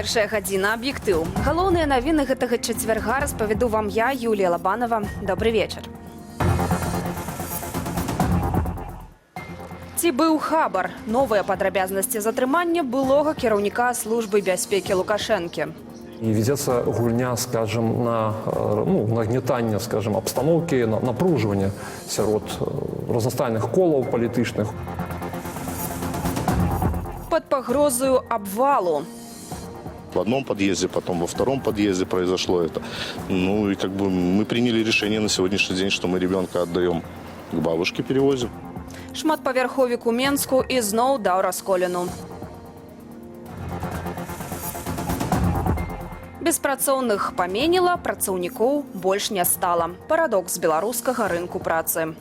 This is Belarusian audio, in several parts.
Першая гадзіна аб'ектыў. Галоўныя навіны гэтага чацвярга распавяду вам я, Юлія Лабанова. Добрый вечар. Ці быў хабар? Новыя падрабязнасці затрымання былога кіраўніка службы бяспекі Лукашэнкі. И ведется гульня, скажем, на нагнетание, скажем, обстановки, на напруживание сярод разнастайных колаў палітычных. Под пагрозою обвалу. В одном подъезде, потом во втором подъезде произошло это. Ну и как бы мы приняли решение на сегодняшний день, что мы ребенка отдаем к бабушке, перевозим. Шматпавярховік у Менску ізноў даў расколіну. Беспрацоўных паменіла, працаўнікоў больш не стала. Парадокс беларускага рынку працы.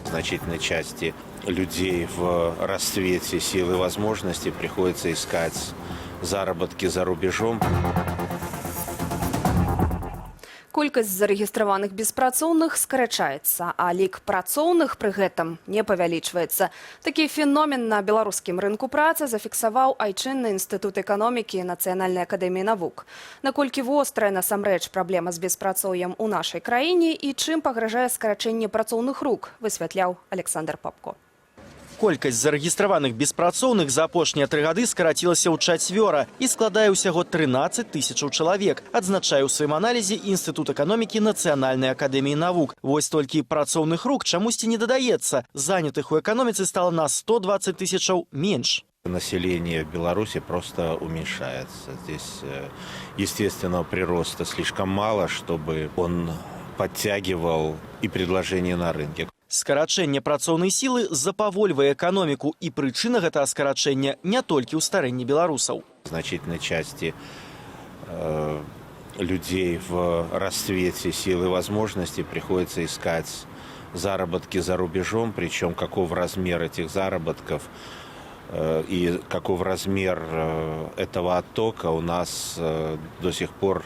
В значительной части людей в расцвете сил и возможностей приходится искать заработки за рубежом. Колькасць зарэгістраваных беспрацоўных скарачаецца, а лік працоўных пры гэтым не павялічваецца. Такі феномен на беларускім рынку працы зафіксаваў айчынны інстытут эканомікі Нацыянальнай акадэміі навук. Наколькі вострая насамрэч праблема з беспрацоўем у нашай краіне і чым пагражае скарачэнне працоўных рук, высвятляў Александр Папко. Колькасць зарэгістраваных беспрацоўных за апошнія 3 гады скарацілася ўчацвёра і складае ўсяго 13 тысячаў чалавек, адзначае ў сваім аналізе Інстытут эканомікі Нацыянальнай акадэміі навук. Вось толькі працоўных рук чамусьці не дадаецца. Занятых у эканоміцы стала на 120 тысячаў менш. Население в Беларуси просто уменьшается. Здесь естественного прироста слишком мало, чтобы он подтягивал и предложение на рынке. Скарачэнне працоўнай сілы запавольвае эканоміку, і прычына гэтага скарачэння не толькі ў старэнні беларусаў. В значительной части людей в расцвете сил и возможностей приходится искать заработки за рубежом, причем каков размер этих заработков и каков размер этого оттока у нас до сих пор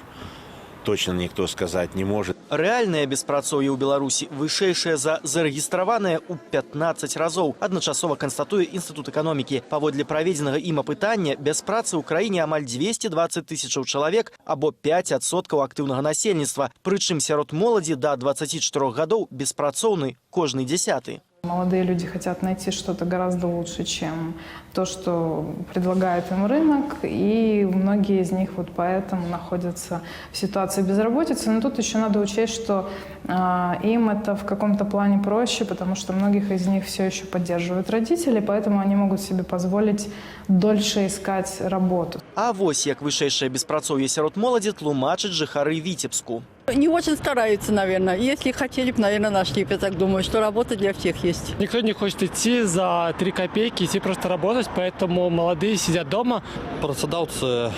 точно никто сказать не может. Рэальнае беспрацоўе ў Беларусі вышэйшае за зарэгістраванае ў 15 разоў, адначасова канстатуе Інстытут эканомікі. Паводле праведзенага ім апытання, без працы ў краіне амаль 220 тысячаў чалавек або 5% актыўнага насельніцтва. Прычым сярод моладзі да 24 гадоў беспрацоўны кожны 10-ы. Молодые люди хотят найти что-то гораздо лучше, чем то, что предлагает им рынок, и многие из них вот поэтому находятся в ситуации безработицы. Но тут еще надо учесть, что им это в каком-то плане проще, потому что многих из них все еще поддерживают родители, поэтому они могут себе позволить дольше искать работу. А вось як вышэйшае беспрацоўе сярод моладзі тлумачаць жыхары Віцебску. Не очень стараются, наверное. Если хотели бы, наверное, нашли бы. Я так думаю, что работа для всех есть. Никто не хочет идти за 3 копейки, идти просто работать, поэтому молодые сидят дома. Працадаўцы,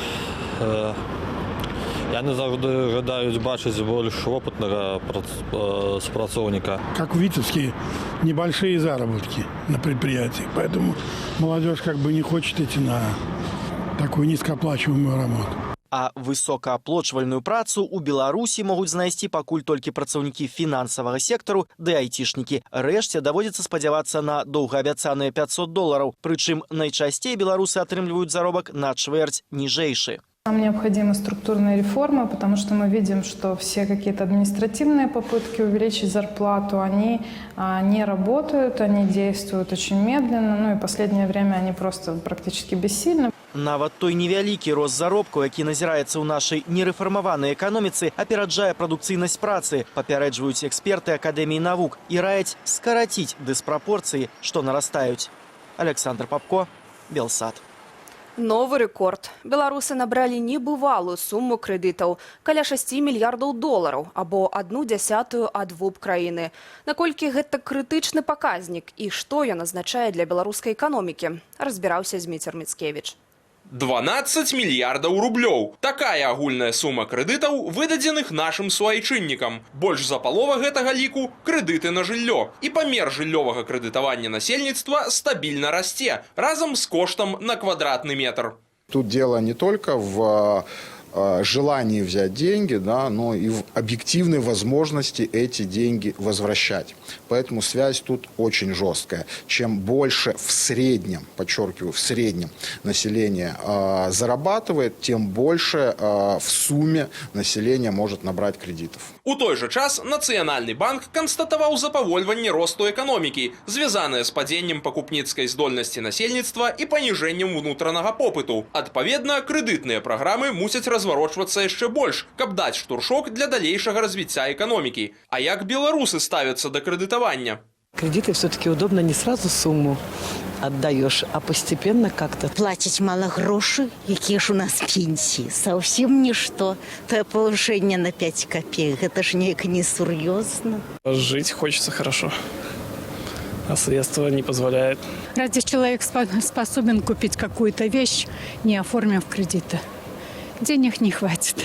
яны завжды жадаюць бачыць больш опытнага супрацоўніка. Как в Витебске, небольшие заработки на предприятиях, поэтому молодежь как бы не хочет идти на такую низкооплачиваемую работу. А высокааплочвальную працу ў Беларусі могуць знайсці пакуль толькі працаўнікі фінансавага сектару ды айцішнікі. Рэшце даводзіцца спадзявацца на доўгаабяцаныя $500. Прычым найчасцей беларусы атрымліваюць заробак на чвэрць ніжэйшы. Нам необходимы структурные реформы, потому что мы видим, что все какие-то административные попытки увеличить зарплату, они не работают, они действуют очень медленно, ну и в последнее время они просто практически бессильны. Нават той невялікі рост заробкаў, які назіраецца ў нашай нерэфармаванай эканоміцы, апераджае прадукцыйнасць працы, папярэджваюць эксперты Акадэміі навук і раяць скараціць дыспрапорцыі, што нарастаюць. Александр Папко, Белсат. Новы рэкорд. Беларусы набралі небывалую суму крэдытаў – каля $6 мільярдаў, або 1/10 ад ВУП краіны. Наколькі гэта крытычны паказнік і што ён азначае для беларускай эканомікі, разбіраўся Зміцер Міцкевіч. 12 мільярдаў рублёў. Такая агульная сума крэдытаў, выдадзеных нашым суайчыннікам. Больш за палова гэтага ліку – крэдыты на жыллё. І памер жыллёвага крэдытавання насельніцтва стабільна расце, разам з коштам на квадратны метр. Тут дело не только в желании взять деньги, да, но и в объективной возможности эти деньги возвращать. Поэтому связь тут очень жесткая. Чем больше в среднем, подчеркиваю, в среднем население зарабатывает, тем больше в сумме население может набрать кредитов. У той же час Нацыянальны банк канстатаваў запавольванне росту эканомікі, звязанае з падзеннем пакупніцкай здольнасці насельніцтва і паніжэннем унутранага попыту. Адпаведна, крэдытныя праграмы мусяць разварочвацца яшчэ больш, каб даць штуршок для далейшага развіцця эканомікі. А як беларусы ставяцца да крэдытавання? Кредиты все-таки удобно не сразу сумму отдаешь, а постепенно как-то. Платить мало грошей, какие ж у нас пенсии, совсем ничто. То повышение на 5 копеек, это ж не серьезно. Жить хочется хорошо, а средства не позволяют. Разве человек способен купить какую-то вещь, не оформив кредиты? Денег не хватит.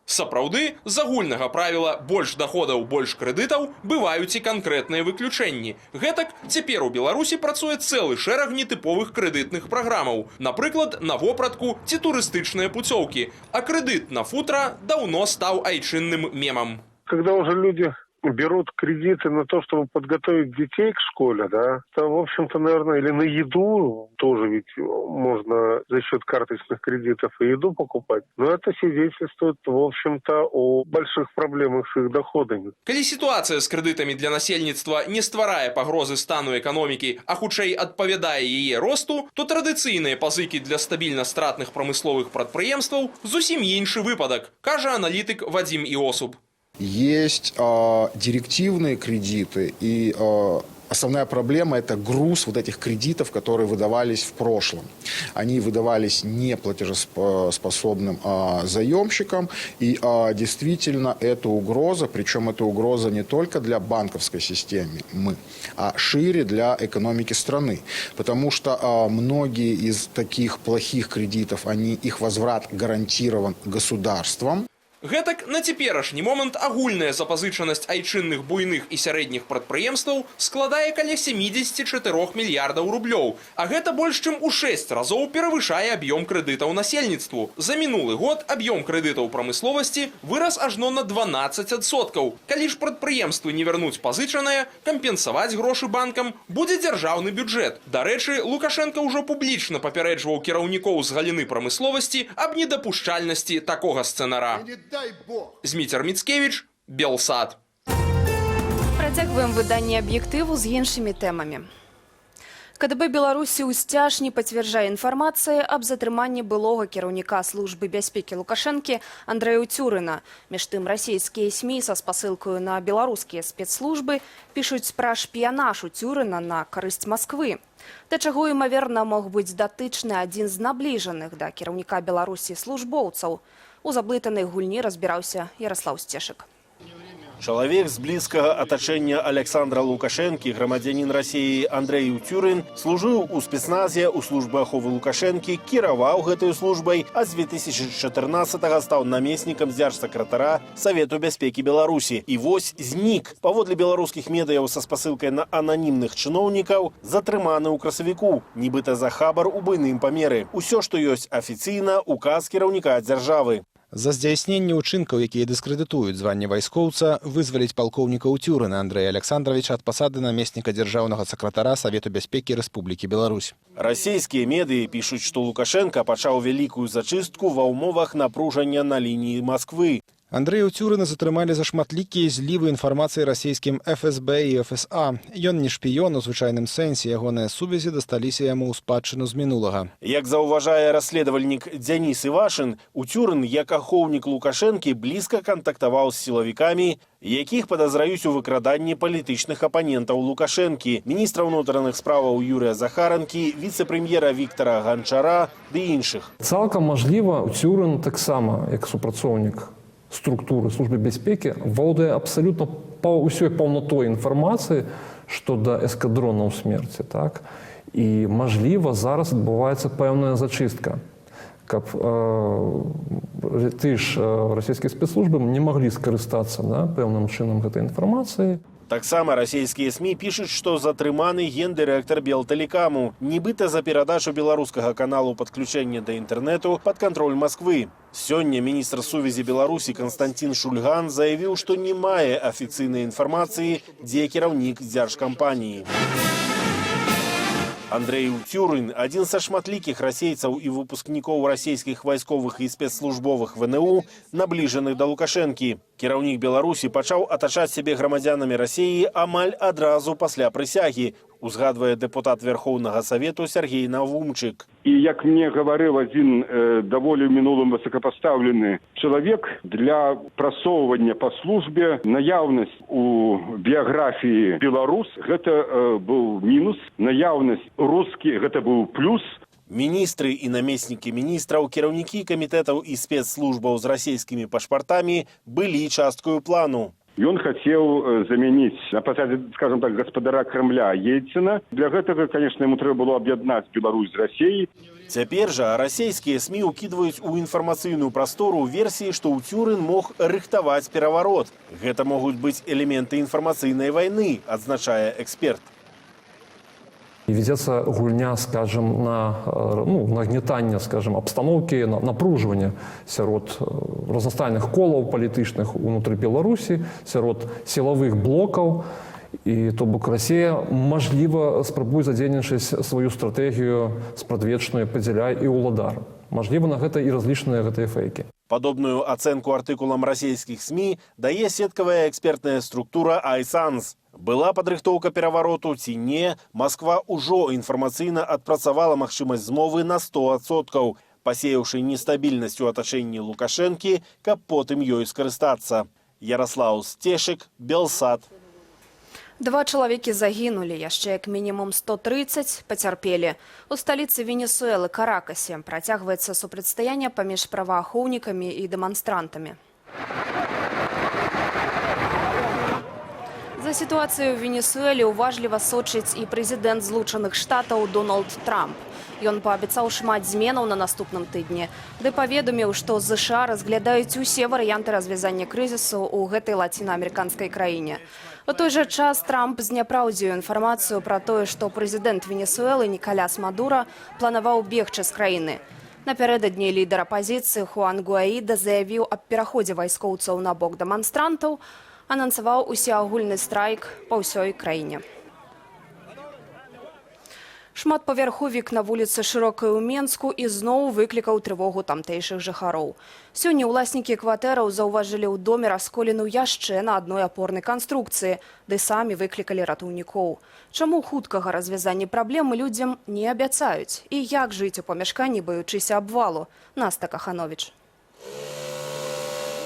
Сапраўды, з агульнага правіла «больш доходаў, больш крэдытаў» бываюць і канкрэтныя выключэнні. Гэтак, цяпер у Беларусі працуе цэлы шэраг нетыповых крэдытных праграмаў. Напрыклад, на вопратку ці турыстычныя пуцёўкі. А крэдыт на футра даўно стаў айчынным мемам. Когда уже люди берут кредиты на то, чтобы подготовить детей к школе, да, то, в общем-то, наверное, или на еду тоже ведь можно за счет карточных кредитов и еду покупать. Но это свидетельствует, в общем-то, о больших проблемах с их доходами. Калі сітуацыя з крэдытамі для насельніцтва не стварае пагрозы стану эканомікі, а хутчэй адпавядае яе росту, то традыцыйныя пазыкі для стабільна стратных прамысловых прадпрыемстваў зусім іншы выпадак, кажа аналітык Вадзім Іосуб. Есть директивные кредиты, и основная проблема – это груз вот этих кредитов, которые выдавались в прошлом. Они выдавались неплатежеспособным заемщикам, и действительно это угроза, причем это угроза не только для банковской системы, а шире для экономики страны. Потому что многие из таких плохих кредитов, их возврат гарантирован государством. Гэтак, на цяперашні момант агульная запазычанасць айчынных буйных і сярэдніх прадпрыемстваў складае каля 74 мільярдаў рублёў, а гэта больш чым у 6 разоў перавышае аб'ём крэдытаў насельніцтву. За мінулы год аб'ём крэдытаў прамысловасці вырас ажно на 12%. Калі ж прадпрыемствы не вярнуць пазычанае, кампенсаваць грошы банкам будзе дзяржаўны бюджэт. Дарэчы, Лукашенко ўжо публічна папярэджваў кіраўнікоў з галіны прамысловасці аб недапушчальнасці такога сцэнара. Зміцер Міцкевіч, Белсат. Працягваем выданне аб'ектыву з іншымі тэмамі. КДБ Беларусі ўсцяж не пацвярджае інфармацыі аб затрыманні былога кіраўніка службы бяспекі Лукашэнкі Андрэя Уцюрына. Між тым, расійскія СМІ са спасылкаю на беларускія спецслужбы пішуць пра шпіянаж Уцюрына на карысць Масквы. Да чаго, імаверна, мог быць датычны адзін з набліжаных да кіраўніка Беларусі службоўцаў. У заблытанай гульні разбіраўся Ярослаў Сцешык. Чалавек з блізкага атачэння Александра Лукашэнкі, грамадзянін Расіі Андрэй Уцюрын, служыў у спецназе ў службы аховы Лукашэнкі, кіраваў гэтай службай, а з 2014-го стаў намеснікам дзяржсакратара Савету бяспекі Беларусі. І вось знік. Паводле беларускіх медыяў са спасылкай на ананімных чыноўнікаў, затрыманы ў красавіку, нібыта за хабар у буйным памеры. Усё, што ёсць афіцыйна, указ кіраўніка дзяржавы. За здзяйсненне ўчынкаў, якія дыскрэдытуюць званне вайскоўца, вызваліць палкоўніка Уцюрына Андрэя Александровича ад пасады намесніка дзяржаўнага сакратара Савету бяспекі Рэспублікі Беларусь. Расійскія медыі пішуць, што Лукашенка пачаў вялікую зачыстку ва ўмовах напружання на лініі Масквы. Андрэя Уцюрына затрымалі за шматлікія злівы інфармацыі расійскім ФСБ і ФСА. Ён не шпіён у звычайным сэнсе, ягоныя сувязі дасталіся яму ў спадчыну з мінулага. Як заўважае расследавальнік Дзяніс Івашын, Уцюрын, як ахоўнік Лукашэнкі, блізка кантактаваў з сілавікамі, якіх падазраюць у выкраданні палітычных апанентаў Лукашэнкі, міністра ўнутраных справаў Юрыя Захаранкі, віцэ-прэм'ера Віктара Ганчара ды іншых. Цалкам мажліва, Уцюрын таксама, як супрацоўнік структуры службы бяспекі, валодае абсалютна ўсёй паўнатой інфармацыі што да эскадронаў смерці. Так? І, мажліва, зараз адбываецца пэўная зачыстка, каб ты ж расійскія спецслужбы не маглі скарыстацца пэўным чынам гэтай інфармацыі. Таксама расійскія СМІ пішуць, што затрыманы гендырэктар Белтэлекаму, нібыта за перадачу беларускага каналу падключэння да інтэрнэту пад кантроль Масквы. Сёння министр сувязі Беларуси Константин Шульган заявил, что не мае официальной информации, где кіраўнік дзяржкампаніі. Андрей Утюрын, один са шматлікіх расейцаў і выпускнікоў расійскіх вайсковых і спецслужбовых ВНУ, набліжаных да Лукашэнкі. Кіраўнік Беларусі пачаў атачаць сябе грамадзянамі Расіі амаль адразу пасля прысягі, узгадвае дэпутат Верховнага Савету Сергей Навумчык. І як мне гаварыў адзін даволі ў мінулым высокапастаўлены чалавек, для прасоўвання па службе наяўнасць у біяграфіі беларус гэта быў мінус, наяўнасць рускі гэта быў плюс. Міністры і намеснікі міністраў, кіраўнікі камітэтаў і спецслужбаў з расійскімі пашпартамі былі часткаю плану. Ён хацеў замяніць на пасадзе, скажем так, гаспадара Кремля Ельцина. Для гэтага, конечно, яму трэба было аб'яднаць Беларусь з Расіяй. Цяпер жа расійскія СМІ ўкідваюць у інфармацыйную прастору версіі, што Утюрын мог рыхтаваць пераварот. Гэта могуць быць элементы інфармацыйнай вайны, адзначае эксперт. И ведется гульня, скажем, на нагнетание, скажем, обстановки, на напруживание сярод разнастайных колаў палітычных унутры Беларусі, сярод сілавых блокаў. І то бок Расія, мажліва, спрабуе задзейнічаць сваю стратэгію спрадвечную падзяляй і ўладар. Мажліва, на гэта і разлічныя гэтыя фейкі. Падобную ацэнку артыкулам расійскіх СМІ дае сеткавая экспертная структура iSans. Была падрыхтоўка перавароту ці не, Масква ўжо інфармацыйна адпрацавала магчымасць змовы на 100%, пасеяўшы нестабільнасць у атачэнні Лукашэнкі, каб потым ёй скарыстацца. Ярослаў Стешык, Белсат. 2 чалавекі загінулі, яшчэ як мінімум 130 пацярпелі. У сталіцы Венесуэлы Каракасе працягваецца супрацьстаянне паміж праваахоўнікамі і дэманстрантамі. За сітуацыю ў Венесуэле уважліва сочыць і прэзідэнт Злучаных Штатаў Дональд Трамп. Ён паабяцаў шмат зменаў на наступным тыдні, ды паведаміў, што ЗША разглядаюць усе варыянты развязання крызісу ў гэтай лацінаамерыканскай краіне. У той жа час Трамп зняпраўдзіў інфармацыю пра тое, што прэзідэнт Венесуэлы Нікаляс Мадура планаваў бегчы з краіны. Напярэдадні лідар апазіцыі Хуан Гуаіда заявіў аб пераходзе вайскоўцаў на бок дэманстрантаў, анансаваў усеагульны страйк па ўсёй краіне. Шматпавярховік на вуліцы Шырокай у Менску ізноў выклікаў трывогу тамтэйшых жыхароў. Сёння ўласнікі кватэраў заўважылі ў доме расколіну яшчэ на адной апорнай канструкцыі, ды самі выклікалі ратаўнікоў. Чаму хуткага развязання праблемы людзям не абяцаюць? І як жыць у памяшканні, баючыся абвалу? Наста Каханович.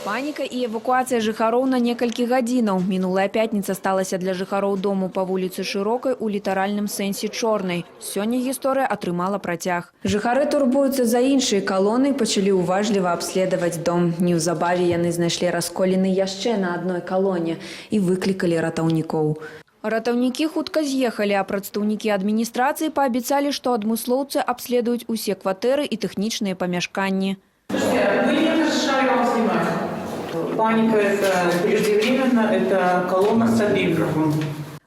Паніка і эвакуацыя жыхароў на некалькі гадзінаў. Мінулая пятніца сталася для жыхароў дому па вуліцы Шырокай у літаральным сэнсе чорнай. Сёння гісторыя атрымала працяг. Жыхары турбуюцца за іншыя калоны, пачалі уважліва абследаваць дом. Неўзабаве яны знайшлі расколіны яшчэ на адной калоне і выклікалі ратаўнікоў. Ратаўнікі хутка з'ехалі, а прадстаўнікі адміністрацыі паабяцалі, што адмыслоўцы абследуюць усе кватэры і тэхнічныя памяшканні. Паника – это преждевременно, это колонна с эпиграфом.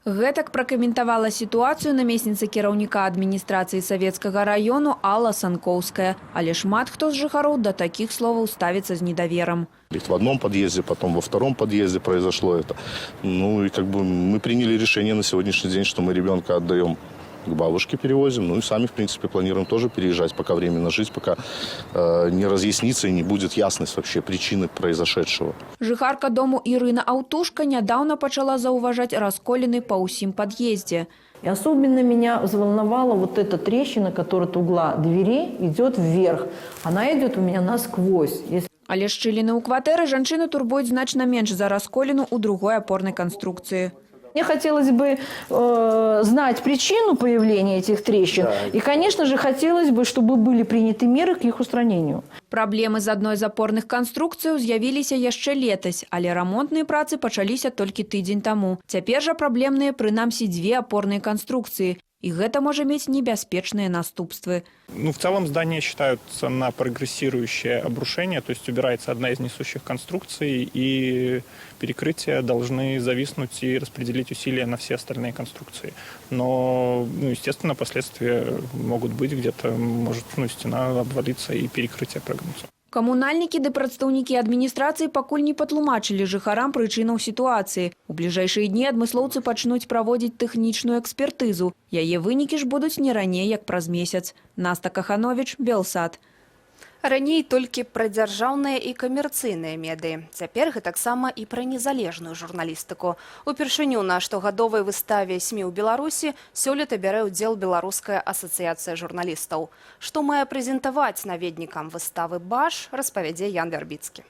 Гэтак пракаментавала сітуацыю намесніца кіраўніка адміністрацыі Савецкага раёну Алла Санкоўская. Але шмат хто з жыхароў да такіх словаў ставіцца з недаверам. В одном подъезде, потом во втором подъезде произошло это. Ну и мы приняли решение на сегодняшний день, что мы ребенка отдаем к бабушке, перевозим. Ну и сами, в принципе, планируем тоже переезжать, пока временно жить, пока не разъяснится и не будет ясность вообще причины произошедшего. Жыхарка дому Ірына Аўтушка нядаўна пачала заўважаць расколіны па ўсім пад'ездзе. И особенно меня взволновала вот эта трещина, которая от угла двери идет вверх. Она идет у меня насквозь. Але шчыліны ў кватэры жанчыны турбуюць значна менш за расколіну ў другой апорнай канструкцыі. Мне хотелось бы знать причину появления этих трещин. Да. И, конечно же, хотелось бы, чтобы были приняты меры к их устранению. Праблемы з адной з апорных канструкцыяў з'явіліся яшчэ летась, але рамонтныя працы пачаліся толькі тыдзень таму. Цяпер жа праблемныя прынамсі 2 апорныя канструкцыі. И это может иметь небеспечные наступства. В целом здание считаются на прогрессирующее обрушение, то есть убирается одна из несущих конструкций, и перекрытия должны зависнуть и распределить усилия на все остальные конструкции. Но, естественно, последствия могут быть, где-то может стена обвалиться и перекрытие прогнуться. Камунальнікі ды прадстаўнікі адміністрацыі пакуль не патлумачылі жыхарам прычынаў сітуацыі. У бліжэйшыя дні адмыслоўцы пачнуць праводзіць тэхнічную экспертызу. Яе вынікі ж будуць не раней, як праз месяц. Наста Каханович, Белсат. Раней толькі пра дзяржаўныя і камерцыйныя медыі. Цяпер гэтаксама і пра незалежную журналістыку. Упершыню на штогадовай выставе СМІ ў Беларусі сёлета бярэ ўдзел Беларуская асацыяцыя журналістаў. Што мае прэзентаваць наведнікам выставы «Баш», распавядзе Ян Вярбіцкі.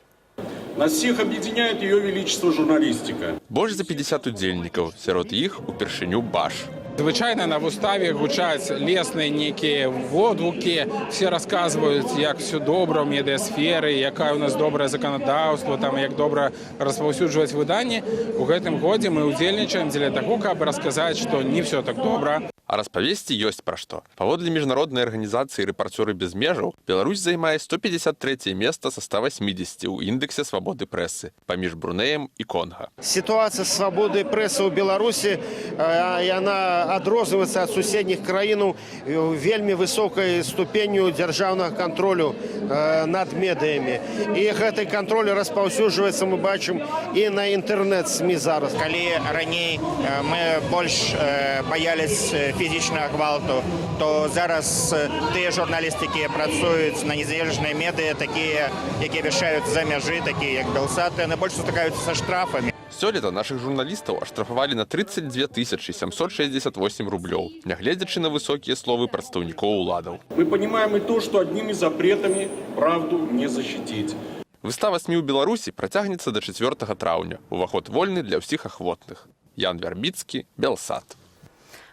Нас всех объединяет ее величество журналистика. Больш за 50 удзельнікаў, сярод іх упершыню «Баш». Звычайна на выставе гучаць лесныя нейкія водгукі, все расказваюць, як все добра ў медыасферы, якая у нас добрае заканадаўства, там як добра распаўсюджваць выданні. У гэтым годзе мы ўдзельнічаем дзеля таго, каб расказаць, што не все так добра. А распавесці ёсць пра што. Паводле міжнароднай арганізацыі «Рэпарцёры без межаў», Беларусь займае 153 месца са 180 ў індексе свабоды прэсы, паміж Брунеем і Конга. Ситуация с свободой прессы в Беларуси, она адрозніваецца ад суседніх краінаў вельмі высокай ступенню дзяржаўнага кантролю над медыямі. І гэты кантроль распаўсюджваецца, мы бачым, і на інтэрнэт-СМІ зараз. Калі раней мы больш баялись фізічнага гвалту, то зараз тыя журналісты, якія працуюць на незалежныя медыа, такія, якія вяшаюць за мяжы, такія як Белсат, яны больш сутыкаюцца са штрафамі. Сёлета нашых журналістаў аштрафавалі на 32 768 рублёў, нягледзячы на высокія словы прадстаўнікоў уладаў. Мы понимаем и то, что одними запретами правду не защитить. Выстава СМІ ў Беларусі працягнецца да 4 траўня. Уваход вольны для ўсіх ахвотных. Ян Вярбіцкі, Белсат.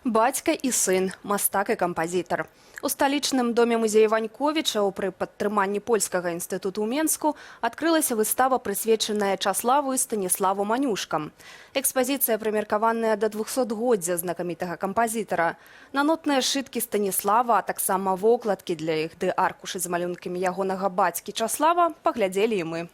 Бацька і сын, мастак і кампазітар. У сталічным доме музея Ваньковічаў пры падтрыманні польскага інстытуту ў Менску адкрылася выстава, прысвечаная Чаславу і Станіславу Манюшкам. Экспазіцыя прымеркаваная да 200-годдзя знакамітага кампазітара. Нанотныя сшыткі Станіслава, а таксама вокладкі для іх ды аркушы з малюнкамі ягонага бацькі Часлава паглядзелі і мы.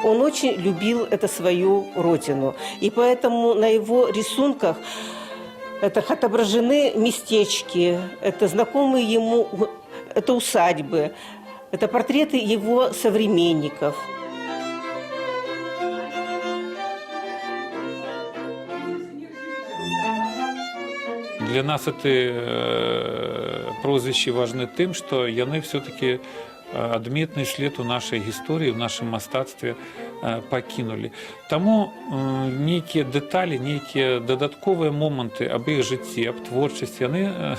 Он очень любил свою родину, и поэтому на его рисунках отображены местечки, это знакомые ему, это усадьбы, это портреты его современников. Для нас это прозвище важны тем, что яны все-таки адметны след у нашай гісторыі, у нашым мастацтве пакінулі. Таму нейкія дэталі, нейкія дадатковыя моманты аб іх жыцці, аб творчасці, яны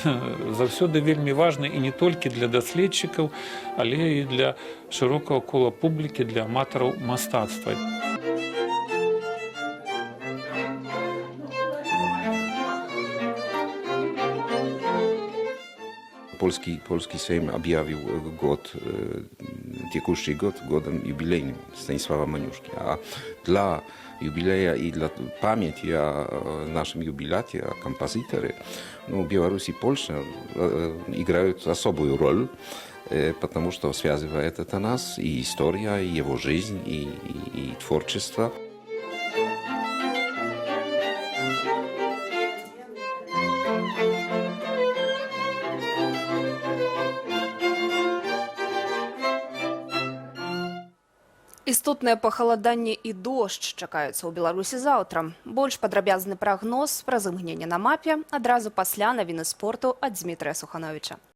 заўсёды вельмі важны і не толькі для даследчыкаў, але і для шырокага кола публікі, для аматараў мастацтва. Polski Sejm objawił tekuści godem jubilejnym Stanisława Maniuszki. A dla jubileja i dla pamięci o naszym jubilacie, o kompozytory, Białoruś i Polska grają особую роль, потому что связывает это нас, и история, и его жизнь, и творчество. Істотнае пахаладанне і дождж чакаюцца ў Беларусі заўтра. Больш падрабязны прагноз пра зымгненне на мапе адразу пасля навіны спорту ад Дмітрыя Сухановича.